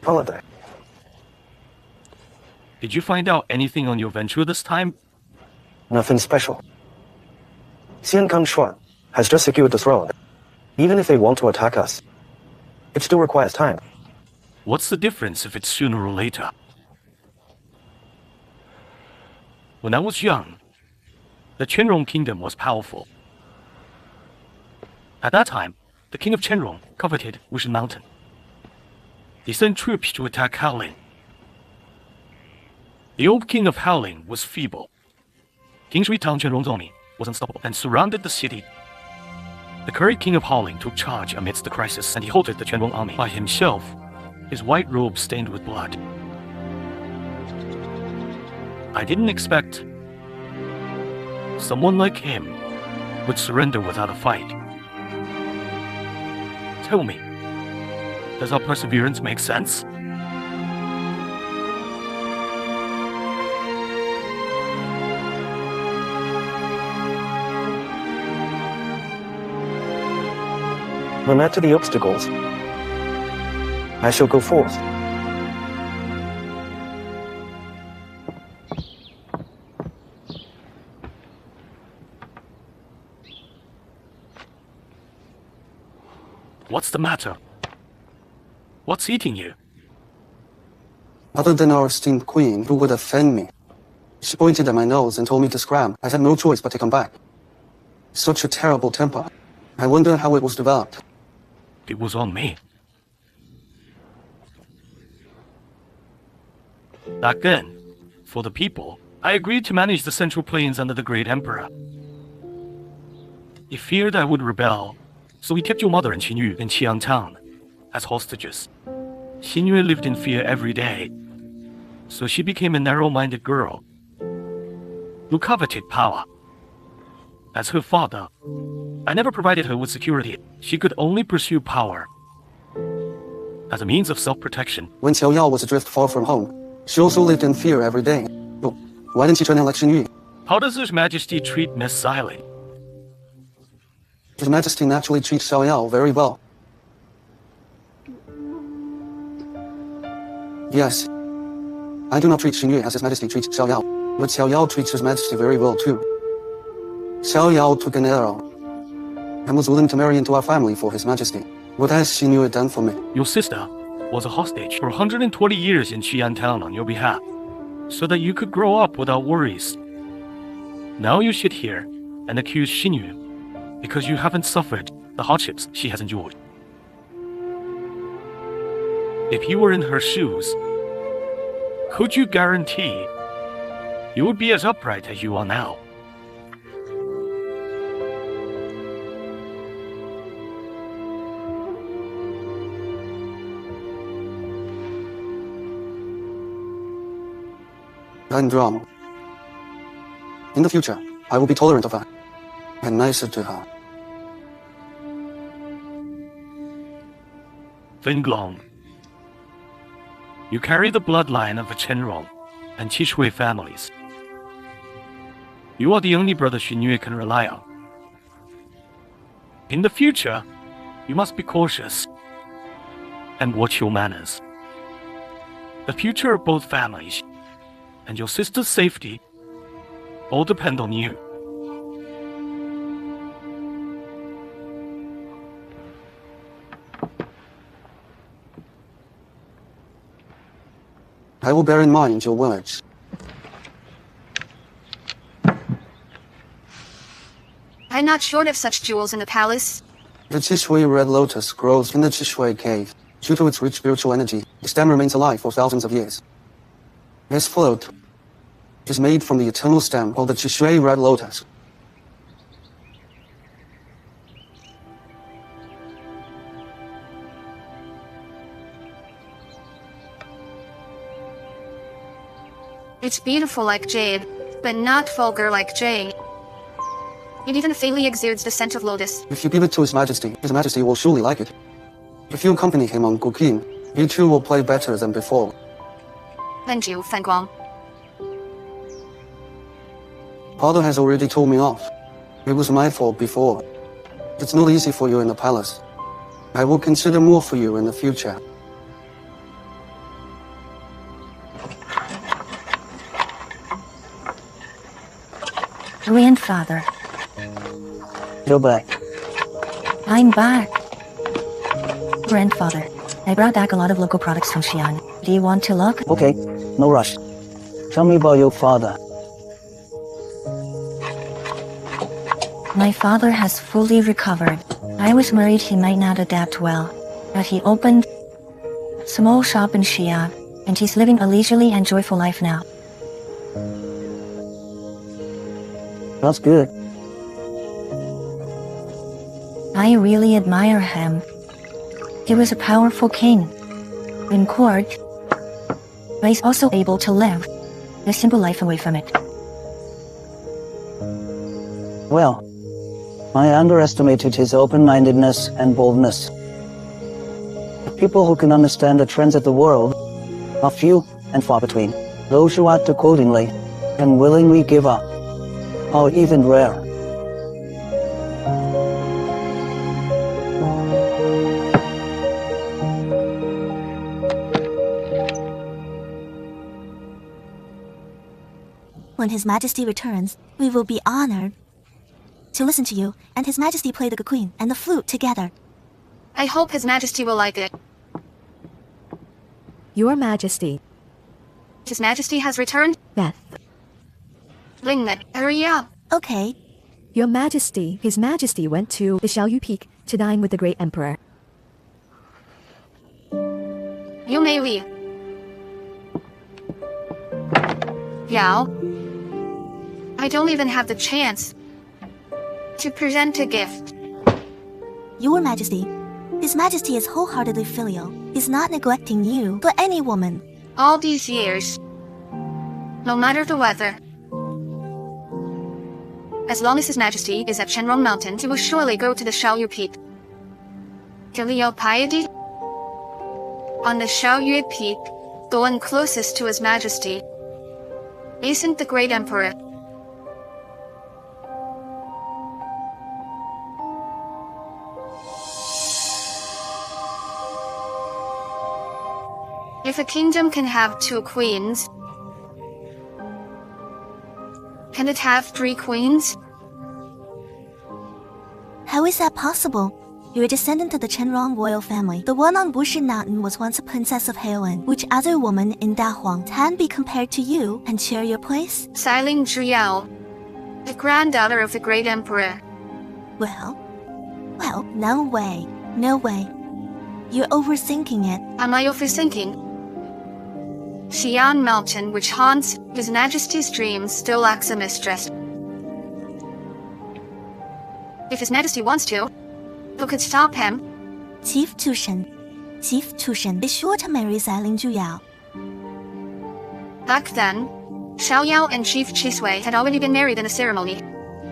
Holiday. Did you find out anything on your venture this time? Nothing special. Xian Shui has just secured the throne. Even if they want to attack us, it still requires time. What's the difference if it's sooner or later? When I was young, the Chen Rong kingdom was powerful. At that time, the king of Chen Rong coveted Wushan Mountain. He sent troops to attack Hao Ling. The old king of Hao Ling was feeble. Qing Shui Chen Rong's army was unstoppable and surrounded the city. The current king of Hao Ling took charge amidst the crisis, and he halted the Chen Rong army by himself, his white robe stained with blood. I didn't expect someone like him would surrender without a fight. Tell me, does our perseverance make sense? No matter the obstacles, I shall go forth. What's the matter? What's eating you? Other than our esteemed queen, who would offend me. She pointed at my nose and told me to scram. I had no choice but to come back. Such a terrible temper. I wonder how it was developed. It was on me. Back then, for the people, I agreed to manage the Central Plains under the Great Emperor. He feared I would rebel, so he kept your mother and Jiuyou in Qiang town as hostages. Jiuyou lived in fear every day, so she became a narrow-minded girl who coveted power. As her father, I never provided her with security. She could only pursue power as a means of self-protection. When Xiao Yao was adrift far from home, she also lived in fear every day. But why didn't she turn in like Xinyu? How does His Majesty treat Miss Xile? His Majesty naturally treats Xiao Yao very well. Yes, I do not treat Xinyu as His Majesty treats Xiao Yao, but Xiao Yao treats His Majesty very well too. Xiao Yao took an arrow and was willing to marry into our family for His Majesty. What has Xinyu done for me? Your sister was a hostage for 120 years in Xi'an town on your behalf, so that you could grow up without worries. Now you sit here and accuse Xinyu because you haven't suffered the hardships she has endured. If you were in her shoes, could you guarantee you would be as upright as you are now? Drama. In the future, I will be tolerant of her and nicer to her. Fenglong, you carry the bloodline of the Chen Rong and Qing Shui families. You are the only brother Xinyu can rely on. In the future, you must be cautious and watch your manners. The future of both families and your sister's safety all depend on you. I will bear in mind your words. I'm not short of such jewels in the palace. The Qing Shui red lotus grows in the Qing Shui cave. Due to its rich spiritual energy, the stem remains alive for thousands of years. This float is made from the eternal stem called the Qing Shui red lotus. It's beautiful like jade, but not vulgar like jade. It even faintly exudes the scent of lotus. If you give it to His Majesty will surely like it. If you accompany him on cooking, you two will play better than before. Thank you, Fan Guang. Father has already told me off. It was my fault before. It's not easy for you in the palace. I will consider more for you in the future. Grandfather, You're back. I'm back. Grandfather, I brought back a lot of local products from Xi'an. Do you want to look? Okay, no rush. Tell me about your father. My father has fully recovered. I was worried he might not adapt well, but he opened a small shop in Xi'an, and he's living a leisurely and joyful life now. That's good. I really admire him. He was a powerful king in court, but he's also able to live a simple life away from it. Well, I underestimated his open-mindedness and boldness. The people who can understand the trends of the world are few and far between. Those who act accordingly and willingly give up are even rare. When His Majesty returns, we will be honored to listen to you and His Majesty play the queen and the flute together. I hope His Majesty will like it. Your Majesty. His Majesty has returned? Beth. Ling, hurry up. Okay. Your Majesty. His Majesty went to the Xiaoyu Peak to dine with the great emperor. You may leave. Yao, I don't even have the chance to present a gift. Your Majesty. His Majesty is wholeheartedly filial. He's not neglecting you, but any woman. All these years, no matter the weather, as long as His Majesty is at Chen Rong Mountain, he will surely go to the Xiaoyu Peak. Filial piety? On the Xiaoyu Peak, the one closest to His Majesty isn't the great emperor. If a kingdom can have 2 queens, can it have 3 queens? How is that possible? You're a descendant of the Chen Rong royal family. The one on Wushi Mountain was once a princess of Heilun. Which other woman in Dahuang can be compared to you and share your place? Xiling Jiuyou, the granddaughter of the great emperor. Well, no way. No way. You're overthinking it. Am I overthinking? Xi'an Mountain, which haunts His Majesty's dreams, still lacks a mistress. If His Majesty wants to, who could stop him? Chief Tushan is sure to marry Xiling Jiuyou. Back then, Xiao Yao and Chief Chisui had already been married in a ceremony.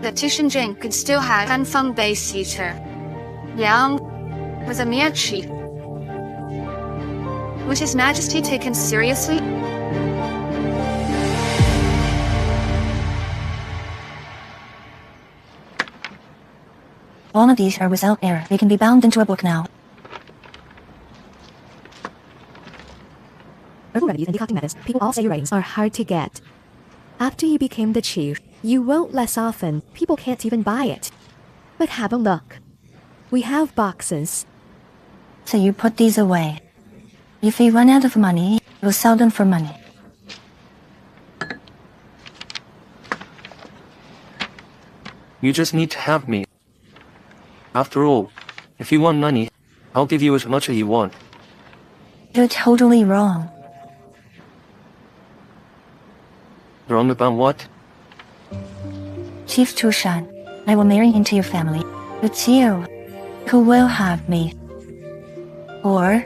The Tushan Jing could still have Hanfeng Bay seize her. Yang was a mere chief. Would His Majesty take him seriously? All of these are without error. They can be bound into a book now. Herbal remedies and decocting methods. People all say your writings are hard to get. After you became the chief, you wrote less often. People can't even buy it. But have a look. We have boxes. So you put these away. If we run out of money, we'll sell them for money. You just need to have me. After all, if you want money, I'll give you as much as you want. You're totally wrong. Wrong about what? Chief Tushan, I will marry into your family. It's you who will have me. Or,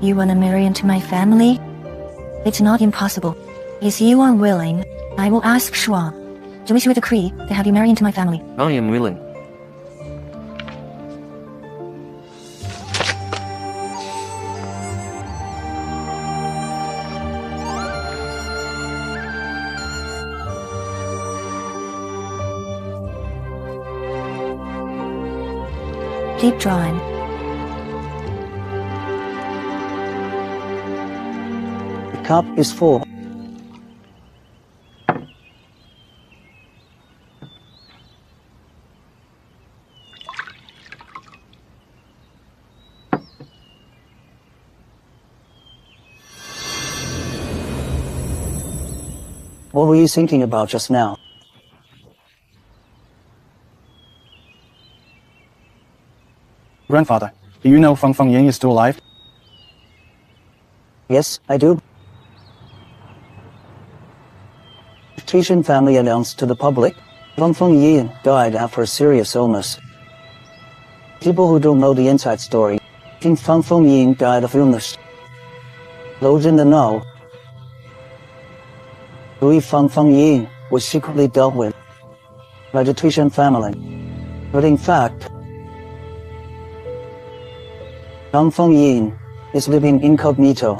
you wanna marry into my family? It's not impossible. Is you unwilling? I will ask Shuang to issue a decree to have you marry into my family. I am willing. Deep drawing. The cup is full. What were you thinking about just now? Grandfather, do you know Feng Ying is still alive? Yes, I do. The Tushan family announced to the public, Feng Ying died after a serious illness. People who don't know the inside story think Feng Ying died of illness. Those in the know believe Feng Ying was secretly dealt with by the Tushan family. But in fact, Feng Ying is living incognito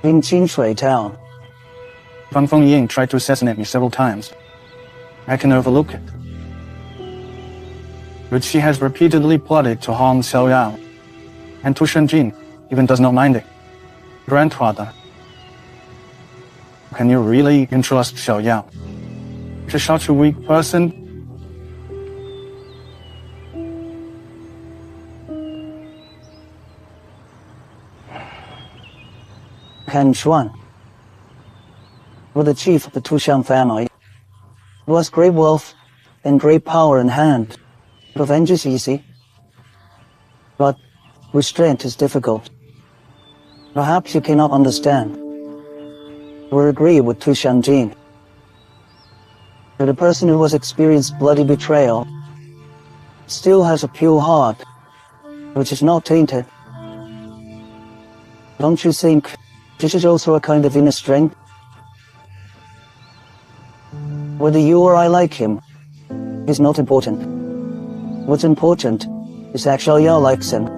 in Qing Shui town. Feng Ying tried to assassinate me several times. I can overlook it. But she has repeatedly plotted to harm Xiao Yao, and Tushan Jing even does not mind it. Grandfather, can you really entrust Xiao Yao to such a weak person? Han Xuan was the chief of the Tushan family. He has great wealth and great power in hand. Revenge is easy, but restraint is difficult. Perhaps you cannot understand or agree with Tushan Jing. But a person who has experienced bloody betrayal still has a pure heart, which is not tainted. Don't you think this is also a kind of inner strength? Whether you or I like him is not important. What's important is that Xiao Yao likes him.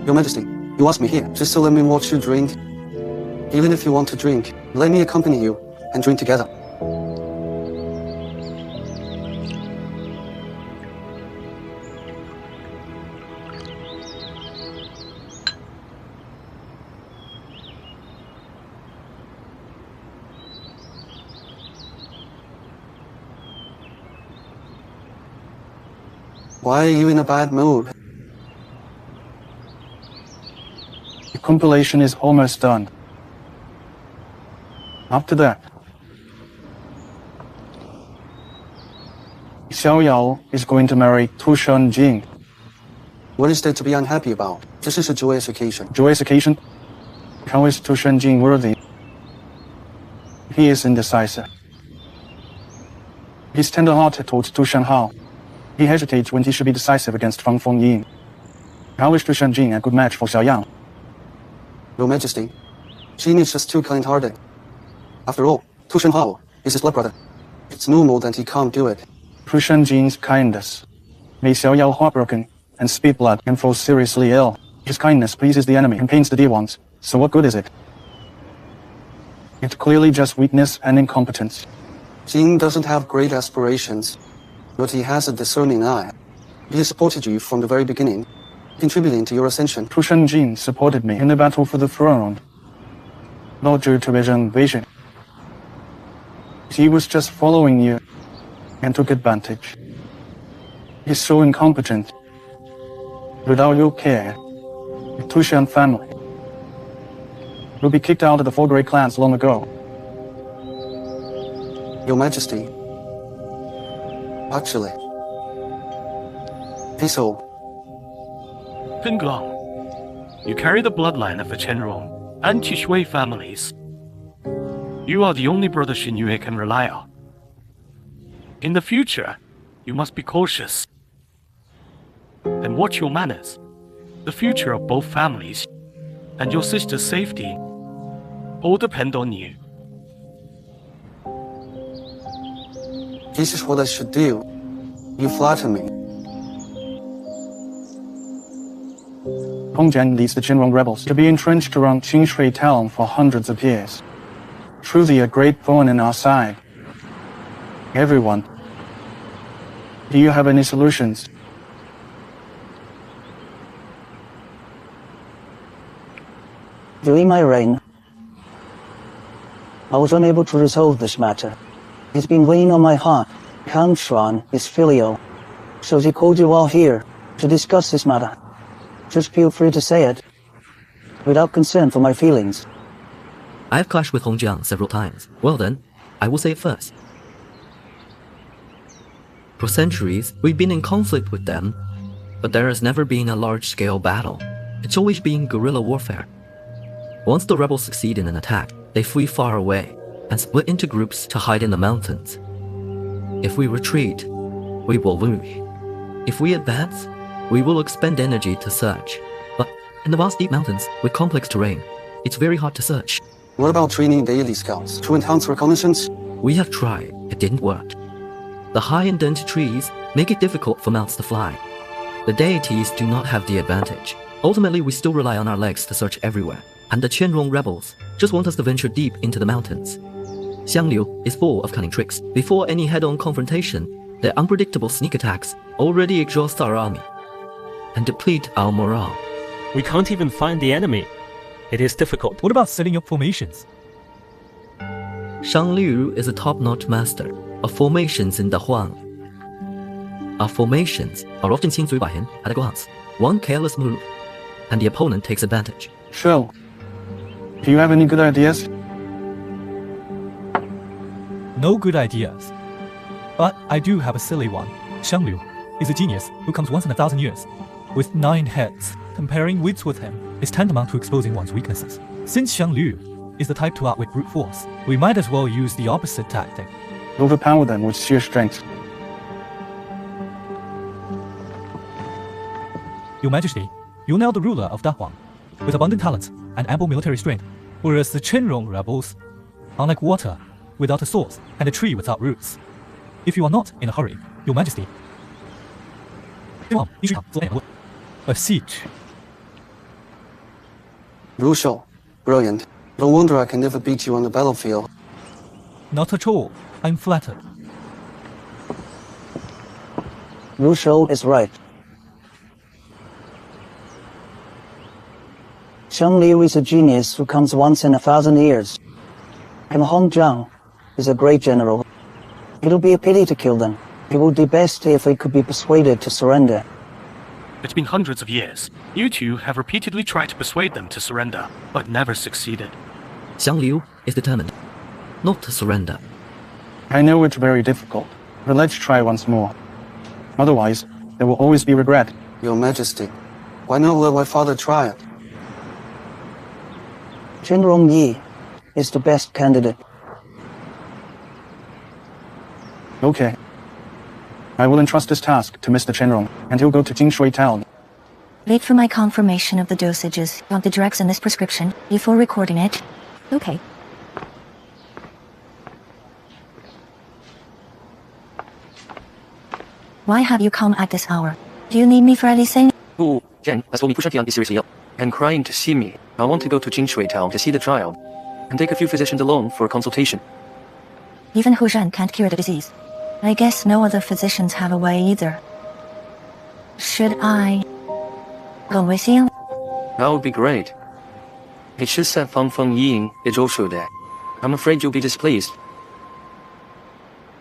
Your Majesty, you asked me here just to let me watch you drink. Even if you want to drink, let me accompany you and drink together. Why are you in a bad mood? The compilation is almost done. After that, Xiao Yao is going to marry Tushan Jing. What is there to be unhappy about? This is a joyous occasion. Joyous occasion? How is Tushan Jing worthy? He is indecisive. He's tender-hearted towards Tushan Hao. He hesitates when he should be decisive against Feng Ying. How is Tushan Jing a good match for Xiao Yao? Your Majesty, Jing is just too kind-hearted. After all, Tushan Hao is his blood brother. It's normal that he can't do it. Tushan Jing's kindness made Xiao Yao heartbroken and spit blood and fall seriously ill. His kindness pleases the enemy and pains the dear ones, so what good is it? It's clearly just weakness and incompetence. Jing doesn't have great aspirations, but he has a discerning eye. He has supported you from the very beginning, contributing to your ascension. Tushan Jing supported me in the battle for the throne, not due to his own vision. He was just following you and took advantage. He's so incompetent. Without your care, the Tushan family will be kicked out of the four great clans long ago. Your Majesty, actually, this all Chen Rong, you carry the bloodline of the Chen Rong and Qing Shui families. You are the only brother Xinyue can rely on. In the future, you must be cautious and watch your manners. The future of both families and your sister's safety all depend on you. This is what I should do. You flatter me. Hong Jian leads the Qin Rong rebels to be entrenched around Qing Shui town for hundreds of years. Truly a great thorn in our side. Everyone, do you have any solutions? During my reign, I was unable to resolve this matter. It's been weighing on my heart. Count Shuan is filial, so he called you all here to discuss this matter. Just feel free to say it, without concern for my feelings. I have clashed with Hong Jiang several times. Well then, I will say it first. For centuries, we've been in conflict with them, but there has never been a large-scale battle. It's always been guerrilla warfare. Once the rebels succeed in an attack, they flee far away and split into groups to hide in the mountains. If we retreat, we will lose. If we advance, we will expend energy to search. But in the vast deep mountains with complex terrain, it's very hard to search. What about training daily scouts to enhance reconnaissance? We have tried, it didn't work. The high and dense trees make it difficult for mounts to fly. The deities do not have the advantage. Ultimately, we still rely on our legs to search everywhere. And the Chen Rong rebels just want us to venture deep into the mountains. Xiangliu is full of cunning tricks. Before any head-on confrontation, their unpredictable sneak attacks already exhaust our army and deplete our morale. We can't even find the enemy. It is difficult. What about setting up formations? Xiangliu is a top-notch master of formations in the Huang. Our formations are often seen through by him at a glance. One careless move, and the opponent takes advantage. Sure. Do you have any good ideas? No good ideas. But I do have a silly one. Xiangliu is a genius who comes once in 1,000 years. With 9 heads, comparing wits with him is tantamount to exposing one's weaknesses. Since Xiangliu is the type to outwit brute force, we might as well use the opposite tactic. Overpower them with sheer strength. Your Majesty, you're now the ruler of Dahuang, with abundant talents and ample military strength, whereas the Chen Rong rebels are like water without a source and a tree without roots. If you are not in a hurry, Your Majesty, a siege. Ru Shou, brilliant. No wonder I can never beat you on the battlefield. Not at all. I'm flattered. Ru Shou is right. Xiangliu is a genius who comes once in 1,000 years. And Hong Jiang is a great general. It'll be a pity to kill them. It would be best if they could be persuaded to surrender. It's been hundreds of years. You two have repeatedly tried to persuade them to surrender, but never succeeded. Xiangliu is determined not to surrender. I know it's very difficult, but let's try once more. Otherwise, there will always be regret. Your Majesty, why not let my father try it? Chen Rong Yi is the best candidate. Okay. I will entrust this task to Mr. Chen Rong, and he'll go to Qing Shui town. Wait for my confirmation of the dosages of the drugs in this prescription before recording it. Okay. Why have you come at this hour? Do you need me for anything? Oh, Jen has told me Tushan Jing is seriously ill and crying to see me. I want to go to Qing Shui town to see the child and take a few physicians alone for a consultation. Even Hu Zhen can't cure the disease. I guess no other physicians have a way either. Should I go with you? That would be great. It's just that Fang Feng Ying is also there. I'm afraid you'll be displeased.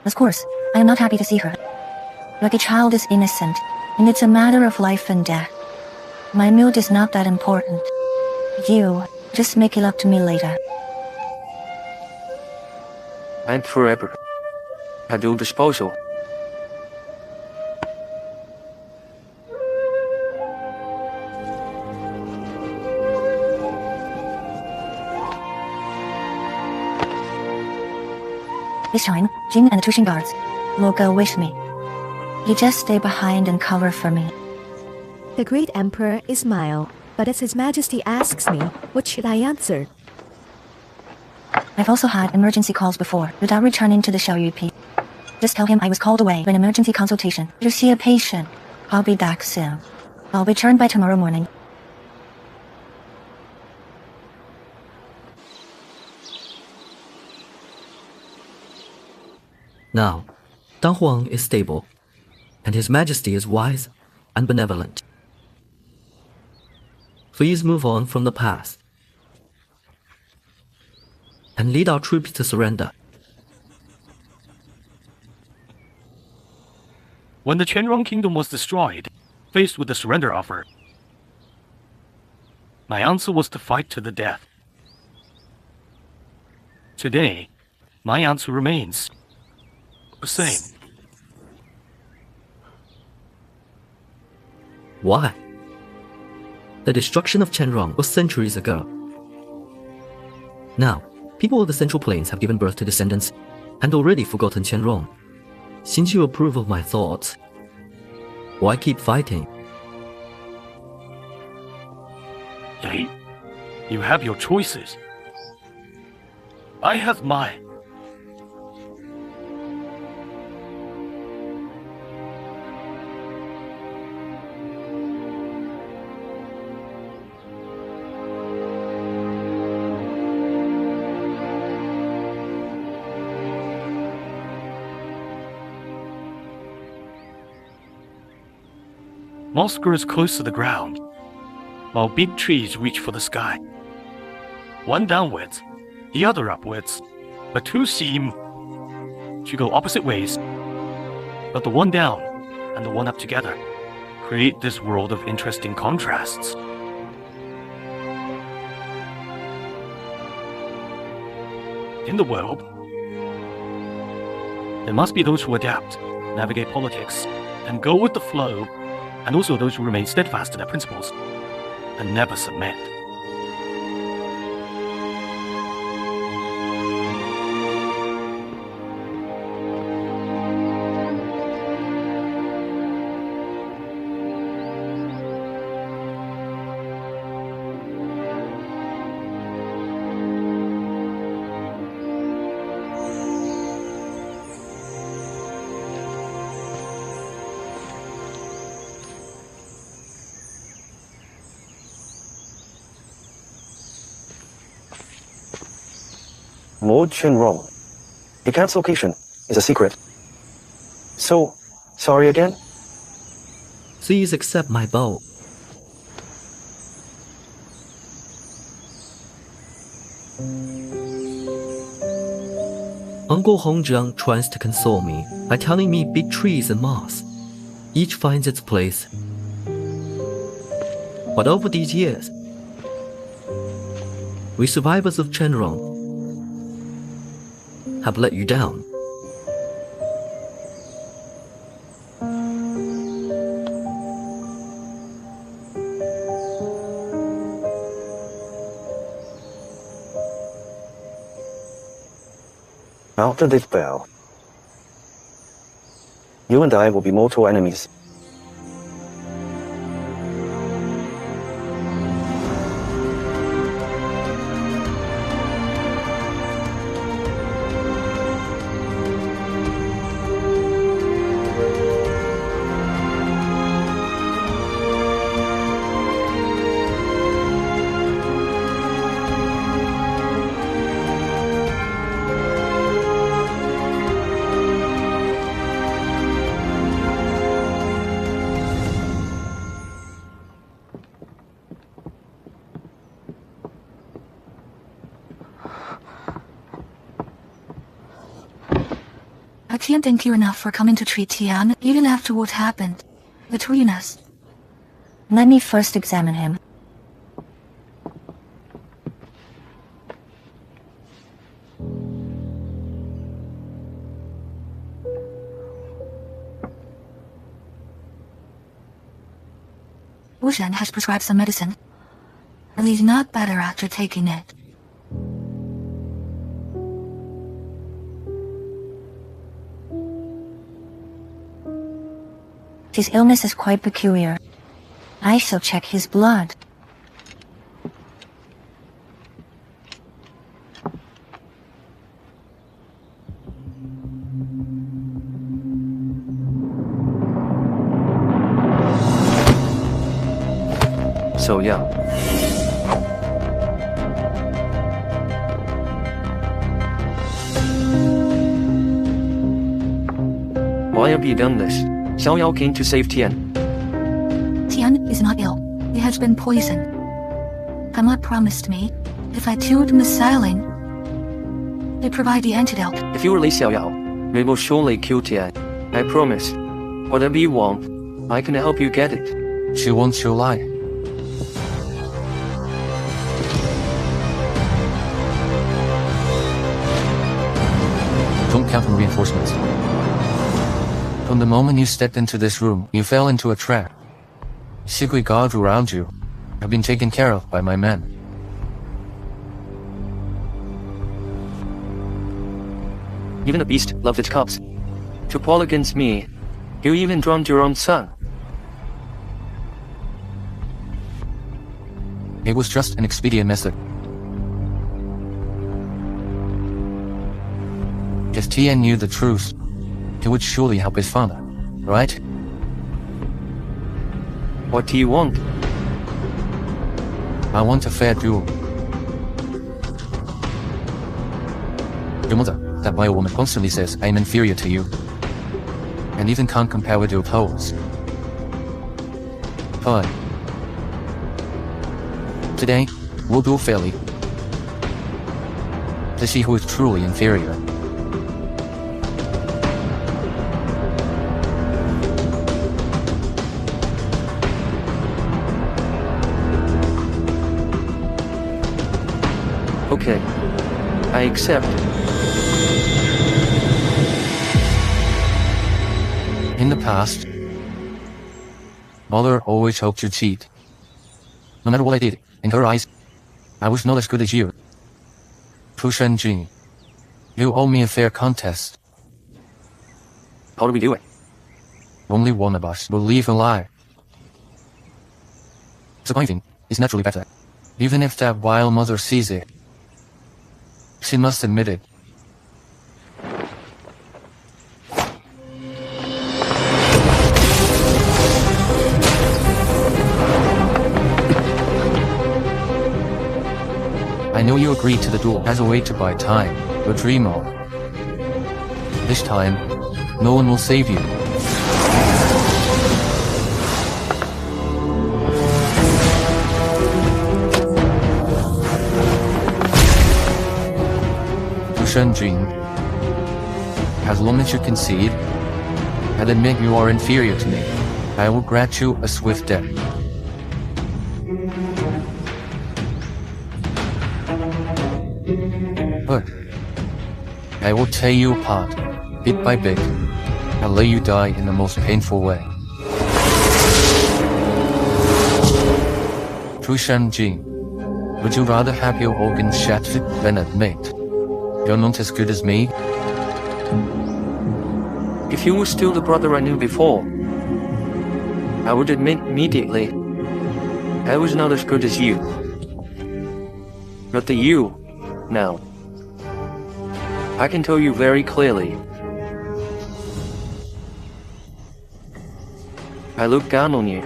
Of course, I am not happy to see her. But the child is innocent, and it's a matter of life and death. My mood is not that important. You, just make it up to me later. And forever. At your disposal. This time, Jing and the Tushan guards will go with me. You just stay behind and cover for me. The great emperor is smile, but as His Majesty asks me, what should I answer? I've also had emergency calls before, without returning to the Xiaoyu Peak. Just tell him I was called away for an emergency consultation to see a patient. I'll be back soon. I'll return by tomorrow morning. Now, Deng Huang is stable, and His Majesty is wise and benevolent. Please move on from the past and lead our troops to surrender. When the Chen Rong kingdom was destroyed, faced with the surrender offer, my answer was to fight to the death. Today, my answer remains the same. Why? The destruction of Chen Rong was centuries ago. Now, people of the Central Plains have given birth to descendants and already forgotten Chen Rong. Since you approve of my thoughts, why keep fighting? Hey, you have your choices. I have mine. Moss grows close to the ground, while big trees reach for the sky. One downwards, the other upwards, the two seem to go opposite ways, but the one down and the one up together create this world of interesting contrasts. In the world, there must be those who adapt, navigate politics, and go with the flow, and also those who remain steadfast to their principles and never submit. Lord Chen Rong. The cat's location is a secret. So, sorry again? Please accept my bow. Uncle Hongjiang tries to console me by telling me big trees and moss. Each finds its place. But over these years, we survivors of Chen Rong have let you down. After this battle, you and I will be mortal enemies. I can't thank you enough for coming to treat Tian, even after what happened between us. Let me first examine him. Wu Shen has prescribed some medicine, and he's not better after taking it. His illness is quite peculiar. I shall check his blood. So yeah. Why have you done this? Xiao Yao came to save Tian. Tian is not ill. He has been poisoned. Hamlet promised me, if I killed Miss Xiaoling, they provide the antidote. If you release Xiao Yao, we will surely kill Tian. I promise. Whatever you want, I can help you get it. She wants your lie. Don't count on reinforcements. From the moment you stepped into this room, you fell into a trap. Secret guards around you have been taken care of by my men. Even a beast loves its cubs. To plot against me, you even drowned your own son. It was just an expedient method. If Tian knew the truth, he would surely help his father, right? What do you want? I want a fair duel. Your mother, that vile woman, constantly says I am inferior to you, and even can't compare with your powers. Fine. Today, we'll duel fairly, to see who is truly inferior. Okay, I accept. In the past, Mother always hoped to cheat. No matter what I did, in her eyes, I was not as good as you. Tushan Jing, you owe me a fair contest. How do we do it? Only one of us will leave alive. Surviving is naturally better, even if that vile mother sees it. She must admit it. I know you agreed to the duel as a way to buy time, but dream on. This time, no one will save you. Tushan Jing, as long as you concede and admit you are inferior to me, I will grant you a swift death. But I will tear you apart, bit by bit, and let you die in the most painful way. Tushan Jing, would you rather have your organs shattered than admit you're not as good as me? If you were still the brother I knew before, I would admit immediately I was not as good as you. But the you, now, I can tell you very clearly. I look down on you.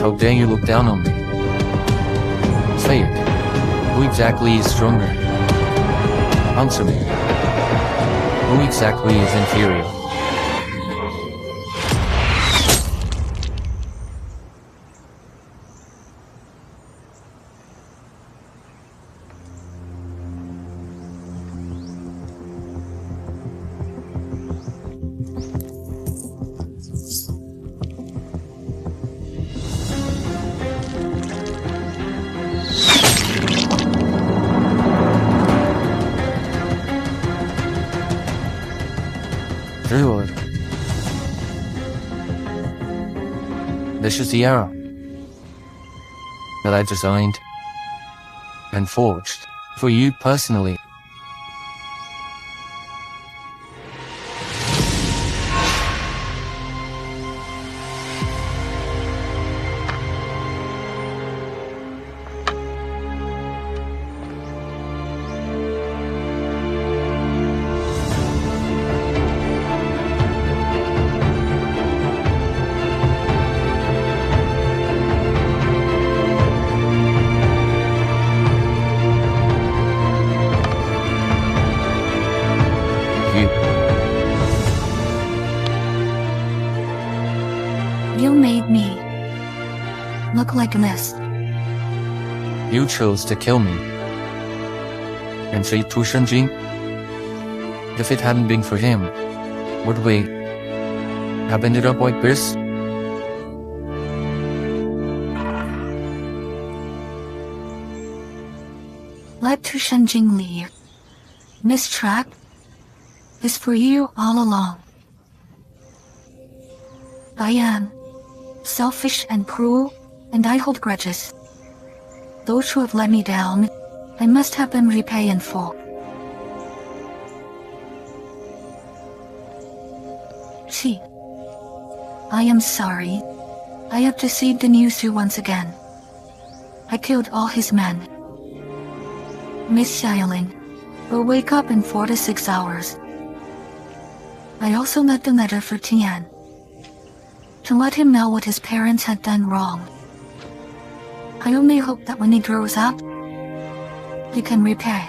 How dare you look down on me? Say it. Who exactly is stronger? Answer me. Who exactly is inferior? This is the arrow that I designed and forged for you personally. You made me look like this. You chose to kill me and say Tushan Jing. If it hadn't been for him, would we have ended up like this? Let Tushan Jing leave. This trap is for you all along. I am selfish and cruel, and I hold grudges. Those who have let me down, I must have them repay in full. Qi, I am sorry. I have deceived and used you once again. I killed all his men. Miss Xiaoling will wake up in 4 to 6 hours. I also left a letter for Tian to let him know what his parents had done wrong. I only hope that when he grows up, he can repay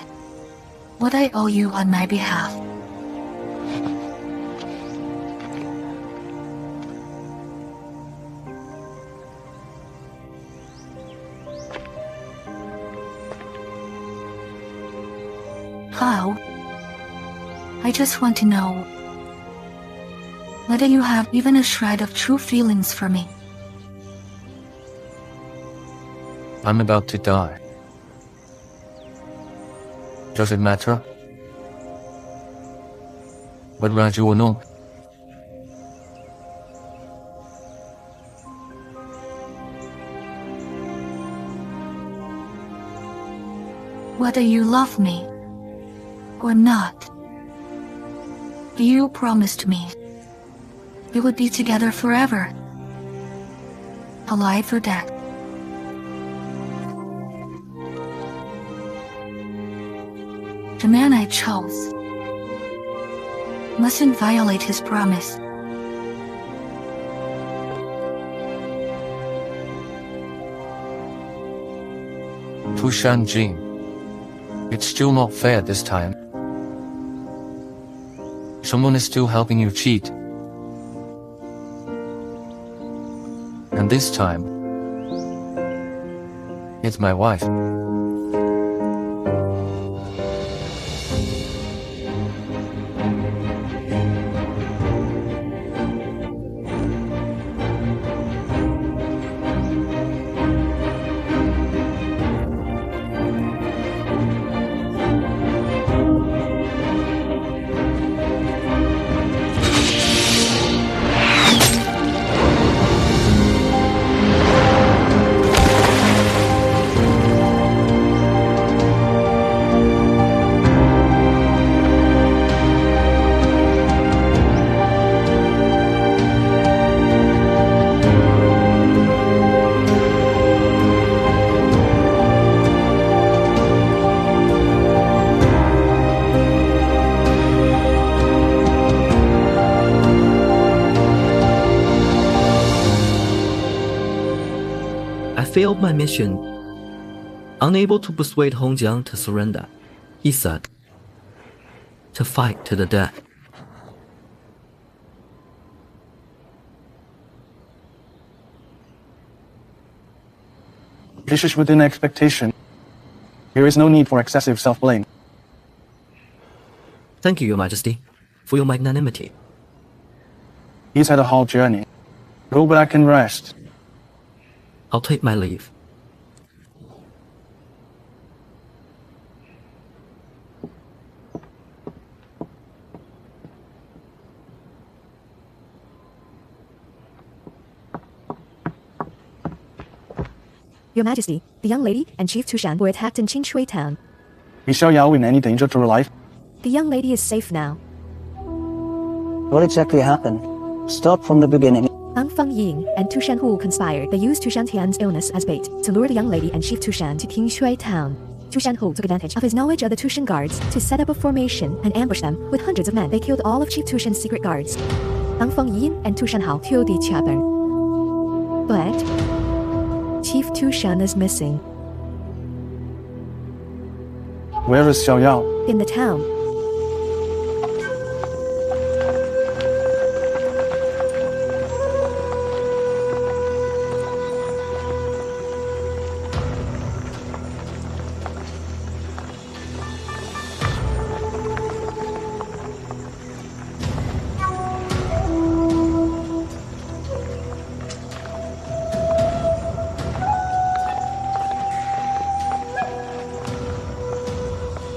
what I owe you on my behalf. How? I just want to know whether you have even a shred of true feelings for me. I'm about to die. Does it matter? What would you know? Whether you love me or not, you promised me we would be together forever, alive or dead. The man I chose mustn't violate his promise. Tushan Jing. It's still not fair this time. Someone is still helping you cheat. And this time, it's my wife. Failed my mission. Unable to persuade Hongjiang to surrender, he said, to fight to the death. This is within expectation. There is no need for excessive self-blame. Thank you, Your Majesty, for your magnanimity. He's had a hard journey. Go back and rest. I'll take my leave. Your Majesty, the young lady and Chief Tushan were attacked in Qing Shui town. Is Xiao Yao in any danger to her life? The young lady is safe now. What exactly happened? Start from the beginning. Feng Ying and Tushan Hu conspired. They used Tushan Tian's illness as bait to lure the young lady and Chief Tushan to Qing Shui town. Tushan Hu took advantage of his knowledge of the Tushan guards to set up a formation and ambush them with hundreds of men. They killed all of Chief Tushan's secret guards. Feng Ying and Tushan Hao killed each other. But Chief Tushan is missing. Where is Xiao Yao? In the town.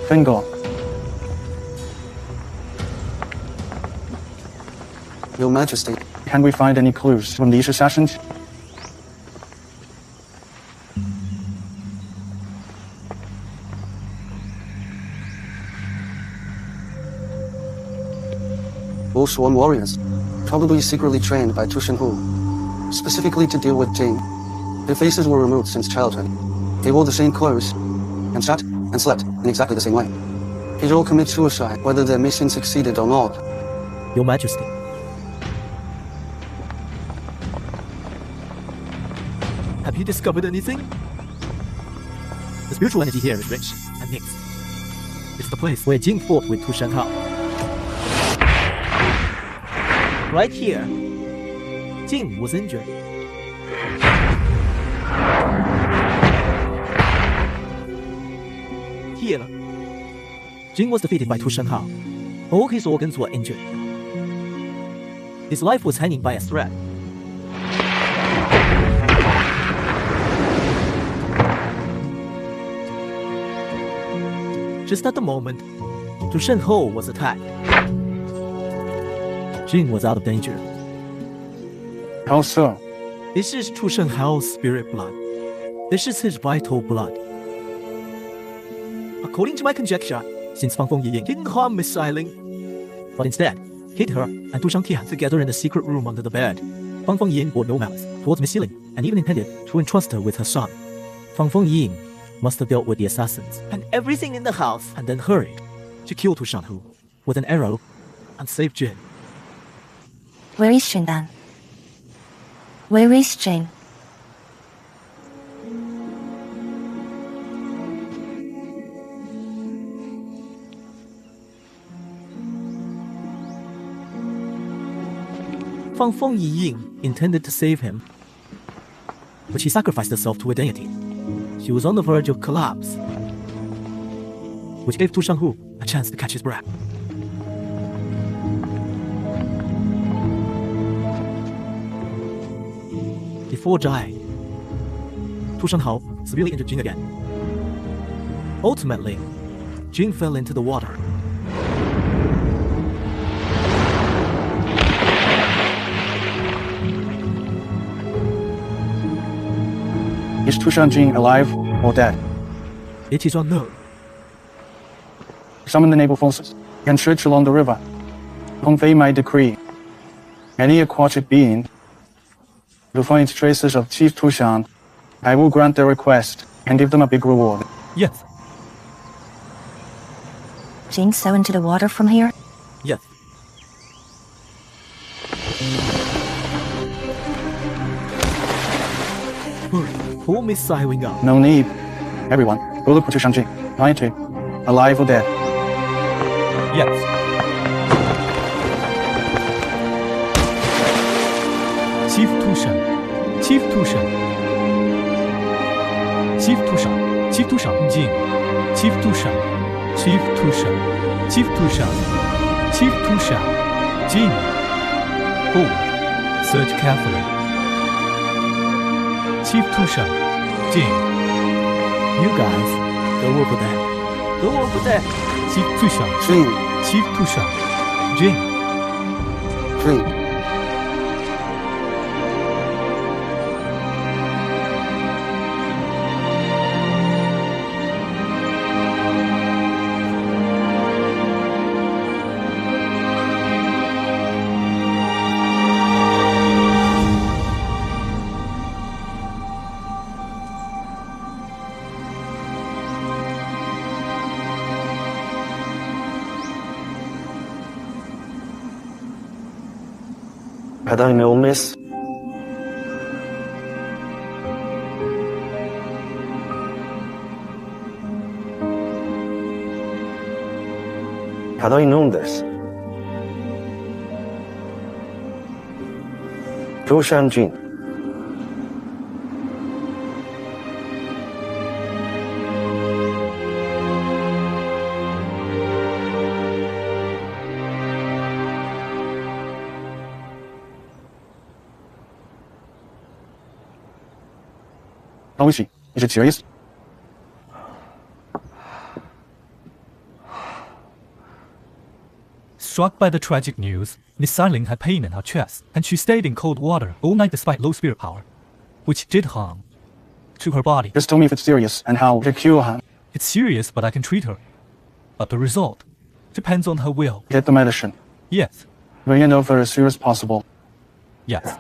Finger. Your Majesty. Can we find any clues from these assassins? All sworn warriors, probably secretly trained by Tushan Hu, specifically to deal with Jing. Their faces were removed since childhood. They wore the same clothes, and sat and slept in exactly the same way. They'd all commit suicide, whether their mission succeeded or not. Your Majesty. Have you discovered anything? The spiritual energy here is rich and mixed. It's the place where Jing fought with Tushan Hao. Right here, Jing was injured. Here, Jing was defeated by Tushan Hao. All his organs were injured. His life was hanging by a thread. Just at the moment, Tushan Hao was attacked. Jing was out of danger. How so? This is Tushan Hao's spirit blood. This is his vital blood. According to my conjecture, since Feng Yiying didn't harm Miss Xialing, but instead hid her and Tushan Tian together in a secret room under the bed, Feng Yiying bore no malice towards Miss Xialing and even intended to entrust her with her son. Feng Yiying must have dealt with the assassins and everything in the house and then hurried to kill Tushan Hu with an arrow and save Jin. Where is Jin then? Where is Jin? Feng Yiying intended to save him, but she sacrificed herself to a deity. She was on the verge of collapse, which gave Tushan Hu a chance to catch his breath. Before dying, Tushan Hao severely injured Jing again. Ultimately, Jing fell into the water. Is Tushan Jing alive or dead? It is unknown. Summon the naval forces and search along the river. Convey my decree. Any aquatic being who finds traces of Chief Tushan, I will grant their request and give them a big reward. Yes. Jing fell into the water from here? Yes. Hurry, pull Miss Xialing up. No need. Everyone, go look for Tushan Jing. 90. Alive or dead? Yes. Chief Tushan. Chief Tushan. Chief Tushan. Chief Tushan Jing. Chief Tushan. Chief Tushan. Chief Tushan. Chief Tushan. Jing. Forward. Search carefully. Chief Tushan. Jing. You guys, go over there. Go over there. Chief Tushan. Jing. Chief Tushan. Jing. Jing. Had I known this, had I known this, Tushan Jing, How is she? Is it serious? Struck by the tragic news, Miss Xiaoling had pain in her chest, and she stayed in cold water all night despite low spirit power, which did harm to her body. Just tell me if it's serious and how to cure her. It's serious, but I can treat her. But the result depends on her will. Get the medicine. Yes. Bring it over as soon as possible. Yes.